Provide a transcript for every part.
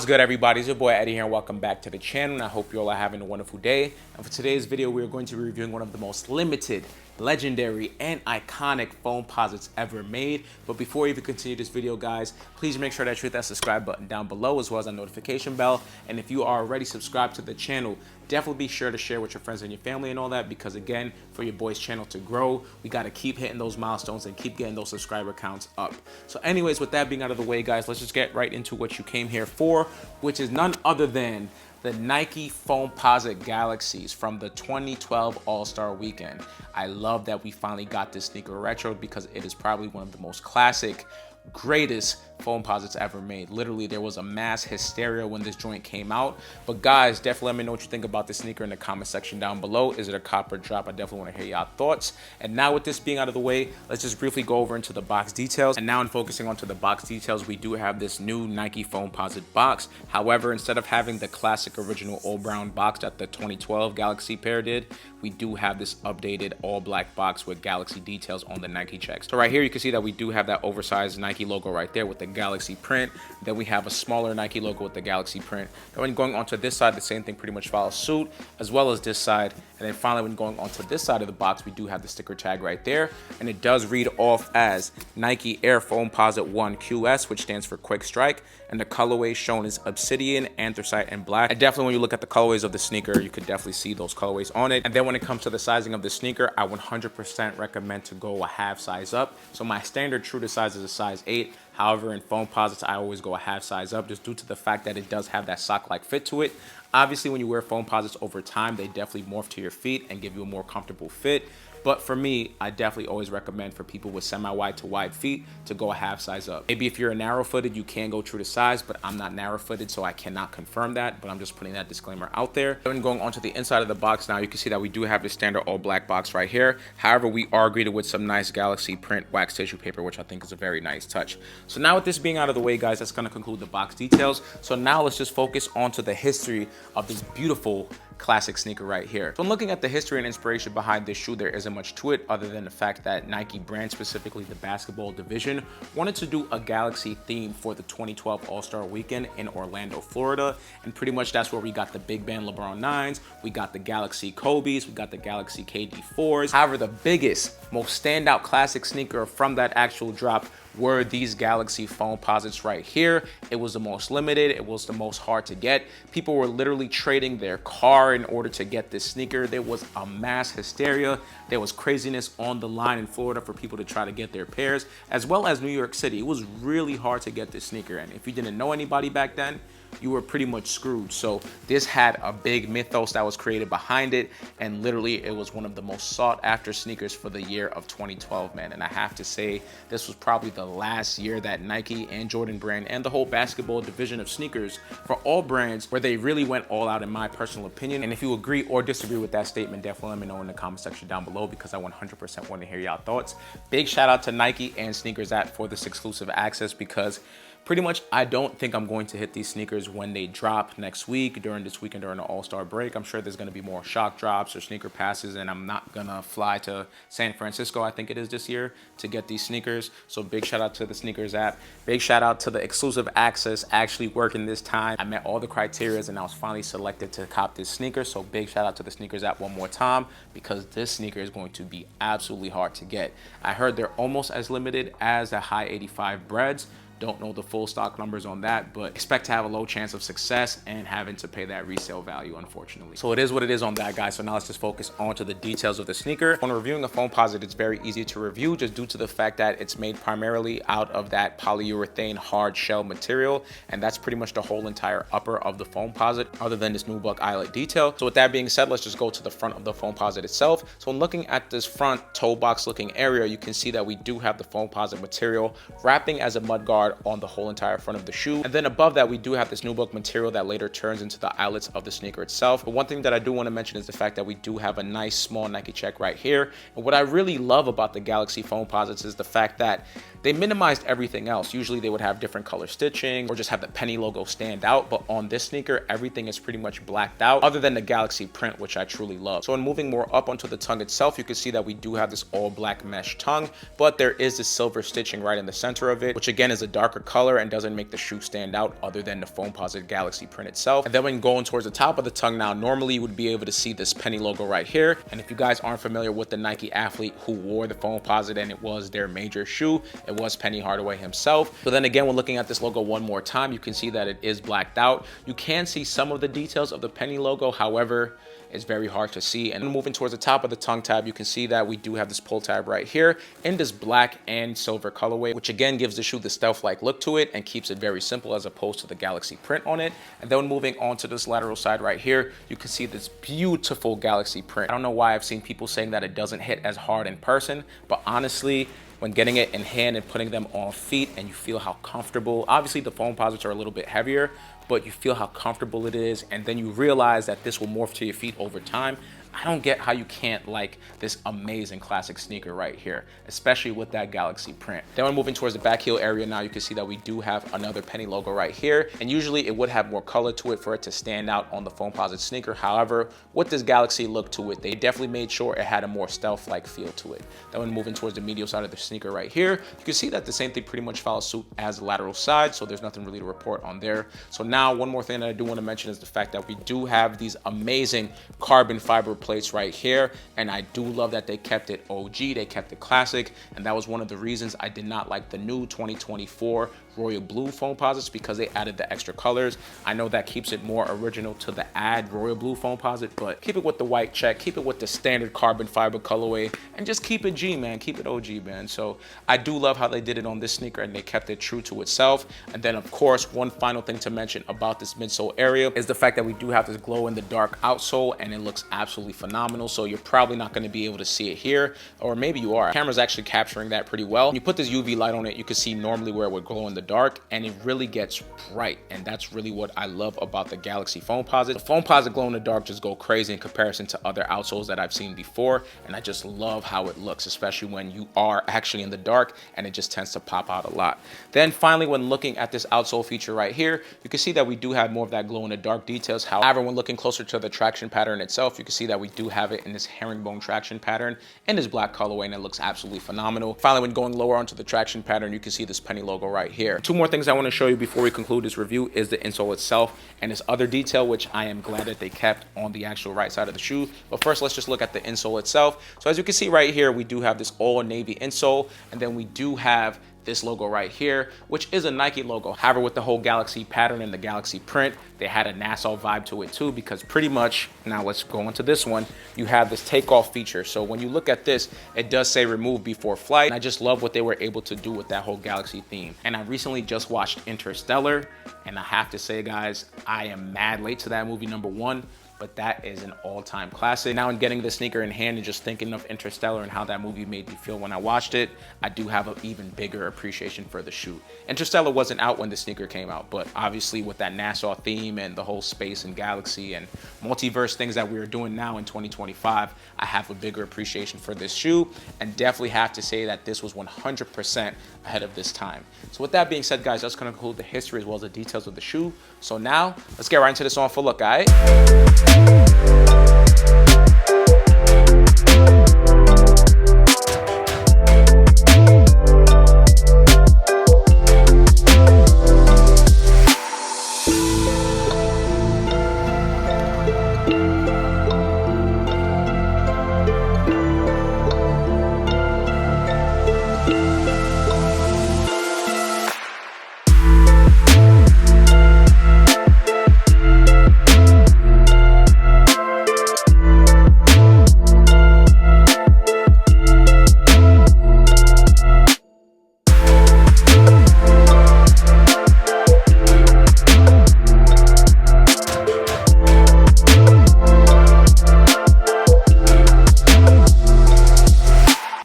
What's good, everybody? It's your boy Eddie here, and welcome back to the channel. And I hope you all are having a wonderful day. And for today's video, we are going to be reviewing one of the most limited, legendary, and iconic foamposites ever made. But before we even continue this video, guys, please make sure that you hit that subscribe button down below, as well as that notification bell. And if you are already subscribed to the channel, definitely be sure to share with your friends and your family and all that, because again, for your boy's channel to grow, we got to keep hitting those milestones and keep getting those subscriber counts up. So anyways, with that being out of the way, guys, let's just get right into what you came here for, which is none other than the Nike Foamposite Galaxies from the 2012 All-Star Weekend. I love that we finally got this sneaker retro because it is probably one of the most classic, greatest foamposites ever made. Literally, there was a mass hysteria when this joint came out. But guys, definitely let me know what you think about this sneaker in the comment section down below. Is it a cop or drop? I definitely want to hear y'all thoughts. And now with this being out of the way, let's just briefly go over into the box details. And now in focusing onto the box details, we do have this new Nike Foamposite box. However, instead of having the classic original all brown box that the 2012 Galaxy pair did, we do have this updated all black box with Galaxy details on the Nike checks. So right here, you can see that we do have that oversized Nike logo right there with the Galaxy print. Then we have a smaller Nike logo with the Galaxy print. Then when going onto this side, the same thing pretty much follows suit, as well as this side. And then finally, when going onto this side of the box, we do have the sticker tag right there. And it does read off as Nike Air Foamposite One QS, which stands for Quick Strike. And the colorway shown is Obsidian, Anthracite, and Black. And definitely when you look at the colorways of the sneaker, you could definitely see those colorways on it. And then when it comes to the sizing of the sneaker, I 100% recommend to go a half size up. So my standard true to size is a size 8. However, in foamposites, I always go a half size up just due to the fact that it does have that sock-like fit to it. Obviously, when you wear foamposites over time, they definitely morph to your feet and give you a more comfortable fit. But for me, I definitely always recommend for people with semi-wide to wide feet to go a half size up. Maybe if you're a narrow-footed, you can go true to size, but I'm not narrow-footed, so I cannot confirm that, but I'm just putting that disclaimer out there. Then going onto the inside of the box now, you can see that we do have the standard all-black box right here. However, we are greeted with some nice Galaxy print wax tissue paper, which I think is a very nice touch. So now with this being out of the way, guys, that's going to conclude the box details. So now let's just focus onto the history of this beautiful classic sneaker right here. So I'm looking at the history and inspiration behind this shoe. There isn't much to it other than the fact that Nike brand, specifically the basketball division, wanted to do a Galaxy theme for the 2012 All-Star Weekend in Orlando, Florida. And pretty much that's where we got the Big Band LeBron 9s, we got the Galaxy Kobe's, we got the Galaxy KD 4s. However, the biggest, most standout classic sneaker from that actual drop were these Galaxy Foamposites right here. It was the most limited, it was the most hard to get. People were literally trading their car in order to get this sneaker. There was a mass hysteria. There was craziness on the line in Florida for people to try to get their pairs, as well as New York City. It was really hard to get this sneaker, and if you didn't know anybody back then, you were pretty much screwed. So this had a big mythos that was created behind it, and literally it was one of the most sought after sneakers for the year of 2012, man. And I have to say, this was probably the last year that Nike and Jordan brand and the whole basketball division of sneakers for all brands where they really went all out, in my personal opinion. And if you agree or disagree with that statement, definitely let me know in the comment section down below, because I 100% want to hear y'all thoughts. Big shout out to Nike and Sneakers App for this exclusive access, because pretty much, I don't think I'm going to hit these sneakers when they drop next week, during this weekend, during the All-Star break. I'm sure there's going to be more shock drops or sneaker passes, and I'm not going to fly to San Francisco, I think it is this year, to get these sneakers. So big shout out to the Sneakers App. Big shout out to the exclusive access actually working this time. I met all the criteria, and I was finally selected to cop this sneaker. So big shout out to the Sneakers App one more time, because this sneaker is going to be absolutely hard to get. I heard they're almost as limited as the High 85 breads. Don't know the full stock numbers on that, but expect to have a low chance of success and having to pay that resale value, unfortunately. So it is what it is on that, guys. So now let's just focus on to the details of the sneaker. When reviewing a foamposite, it's very easy to review just due to the fact that it's made primarily out of that polyurethane hard shell material, and that's pretty much the whole entire upper of the foamposite, other than this nubuck eyelet detail. So with that being said, let's just go to the front of the foamposite itself. So when looking at this front toe box looking area, you can see that we do have the foamposite material wrapping as a mudguard on the whole entire front of the shoe. And then above that, we do have this nubuck material that later turns into the eyelets of the sneaker itself. But one thing that I do want to mention is the fact that we do have a nice small Nike check right here. And what I really love about the Galaxy Foamposites is the fact that they minimized everything else. Usually they would have different color stitching or just have the penny logo stand out, but on this sneaker, everything is pretty much blacked out other than the Galaxy print, which I truly love. So in moving more up onto the tongue itself, you can see that we do have this all black mesh tongue, but there is this silver stitching right in the center of it, which again is a dark darker color and doesn't make the shoe stand out other than the Foamposite Galaxy print itself. And then when going towards the top of the tongue now, normally you would be able to see this penny logo right here. And if you guys aren't familiar with the Nike athlete who wore the Foamposite and it was their major shoe, it was Penny Hardaway himself. So then again, when looking at this logo one more time, you can see that it is blacked out. You can see some of the details of the penny logo, however, it's very hard to see. And moving towards the top of the tongue tab, you can see that we do have this pull tab right here in this black and silver colorway, which again gives the shoe the stealth-like look to it and keeps it very simple as opposed to the Galaxy print on it. And then moving on to this lateral side right here, you can see this beautiful Galaxy print. I don't know why I've seen people saying that it doesn't hit as hard in person, but honestly, when getting it in hand and putting them on feet and you feel how comfortable, obviously the Foamposites are a little bit heavier, but you feel how comfortable it is, and then you realize that this will morph to your feet over time. I don't get how you can't like this amazing classic sneaker right here, especially with that Galaxy print. Then when moving towards the back heel area now, you can see that we do have another penny logo right here. And usually it would have more color to it for it to stand out on the Foamposite sneaker. However, with this Galaxy look to it, they definitely made sure it had a more stealth-like feel to it. Then when moving towards the medial side of the sneaker right here, you can see that the same thing pretty much follows suit as the lateral side, so there's nothing really to report on there. So now one more thing that I do want to mention is the fact that we do have these amazing carbon fiber plates right here, and I do love that they kept it OG, they kept it classic, and that was one of the reasons I did not like the new 2024 royal blue Foamposites, because they added the extra colors. I know that keeps it more original to the add royal blue Foamposite, but keep it with the white check, keep it with the standard carbon fiber colorway, and just keep it G, man, keep it OG, man. So I do love how they did it on this sneaker, and they kept it true to itself. And then of course, one final thing to mention about this midsole area is the fact that we do have this glow in the dark outsole, and it looks absolutely phenomenal. So you're probably not going to be able to see it here, or maybe you are. The camera's actually capturing that pretty well. When you put this UV light on it, you can see normally where it would glow in the dark, and it really gets bright, and that's really what I love about the Galaxy Foamposite. The Foamposite glow in the dark just go crazy in comparison to other outsoles that I've seen before, and I just love how it looks, especially when you are actually in the dark, and it just tends to pop out a lot. Then finally, when looking at this outsole feature right here, you can see that we do have more of that glow in the dark details. However, when looking closer to the traction pattern itself, you can see that we do have it in this herringbone traction pattern in this black colorway, and it looks absolutely phenomenal. Finally, when going lower onto the traction pattern, you can see this penny logo right here. Two more things I want to show you before we conclude this review is the insole itself and this other detail, which I am glad that they kept on the actual right side of the shoe. But first, let's just look at the insole itself. So as you can see right here, we do have this all navy insole, and then we do have this logo right here, which is a Nike logo. However, with the whole Galaxy pattern and the Galaxy print, they had a Nassau vibe to it too, because pretty much, now let's go into this one, you have this takeoff feature. So when you look at this, it does say remove before flight. And I just love what they were able to do with that whole Galaxy theme. And I recently just watched Interstellar, and I have to say, guys, I am mad late to that movie, #1. But that is an all-time classic. Now in getting the sneaker in hand and just thinking of Interstellar and how that movie made me feel when I watched it, I do have an even bigger appreciation for the shoe. Interstellar wasn't out when the sneaker came out, but obviously with that Nassau theme and the whole space and galaxy and multiverse things that we are doing now in 2025, I have a bigger appreciation for this shoe, and definitely have to say that this was 100% ahead of this time. So with that being said, guys, that's gonna conclude the history as well as the details of the shoe. So now let's get right into this on for look, all right?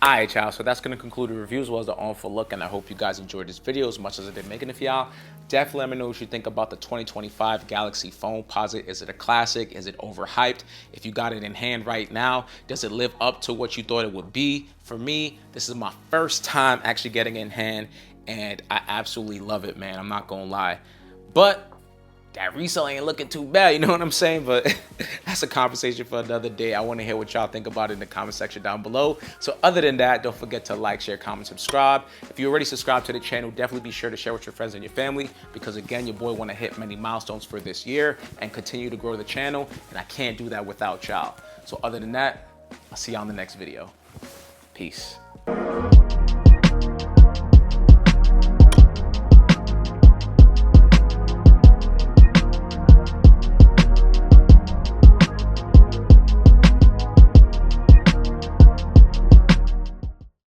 Alright, y'all, so that's going to conclude the review as well as the on for look, and I hope you guys enjoyed this video as much as I did making it for y'all. Definitely let me know what you think about the 2025 Galaxy Foamposite. Is it a classic? Is it overhyped? If you got it in hand right now, does it live up to what you thought it would be? For me, this is my first time actually getting it in hand, and I absolutely love it, man. I'm not going to lie. But that resale ain't looking too bad, you know what I'm saying? But that's a conversation for another day. I want to hear what y'all think about it in the comment section down below. So other than that, don't forget to like, share, comment, subscribe. If you already subscribed to the channel, definitely be sure to share with your friends and your family, because again, your boy want to hit many milestones for this year and continue to grow the channel, and I can't do that without y'all. So other than that, I'll see y'all in the next video. Peace.